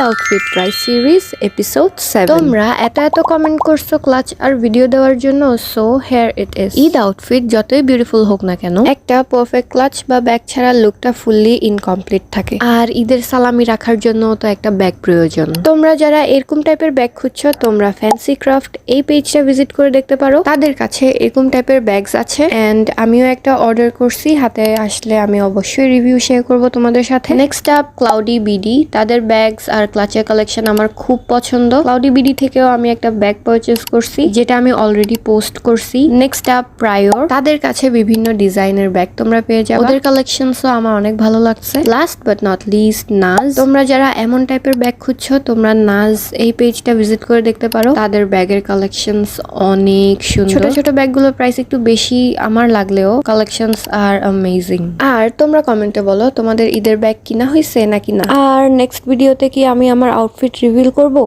Outfit price series episode 7। তোমরা এত comment করছো ক্লাচ আর ভিডিও দেওয়ার জন্য, so here it is. Eid outfit যতই বিউটিফুল হোক না কেন, একটা পারফেক্ট ক্লাচ বা ব্যাগ ছাড়া লুকটা ফুললি ইনকমপ্লিট থাকে। আর ঈদের সালামি রাখার জন্য তো একটা ব্যাগ প্রয়োজন। তোমরা যারা এরকম টাইপের ব্যাগ খুঁজছো, তোমরা ফ্যান্সি ক্রাফট এই পেজটা ভিজিট করে দেখতে পারো। তাদের কাছে এরকম টাইপের ব্যাগস আছে এন্ড আমিও একটা অর্ডার করছি, হাতে আসলে আমি অবশ্যই রিভিউ শেয়ার করব তোমাদের সাথে। নেক্সট আপ ক্লাউডি বিডি, তাদের ব্যাগস আর ক্লাচের কালেকশন আমার খুব পছন্দ। ক্লাউডি বিডি থেকেও আমি একটা ব্যাগ পারচেজ করছি, যেটা আমি অলরেডি পোস্ট করছি। নেক্সট আপ প্রায়োর, তাদের কাছে বিভিন্ন ডিজাইনের ব্যাগ তোমরা পেয়ে যাবে, ওদের কালেকশনসও আমার অনেক ভালো লাগছে। লাস্ট বাট নট লিস্ট নাজ, তোমরা যারা এমন টাইপের ব্যাগ খুঁজছো, তোমরা নাজ এই পেজটা ভিজিট করে দেখতে পারো। তাদের ব্যাগের কালেকশনস অনেক সুন্দর। ছোট ছোট ব্যাগগুলোর প্রাইস একটু বেশি আমার লাগলেও কালেকশনস আর অ্যামেজিং। আর তোমরা কমেন্টে বলো তোমাদের ঈদের ব্যাগ কিনা হয়েছে নাকি না। আর নেক্সট ভিডিওতে কি আমি আমার আউটফিট রিভিল করব।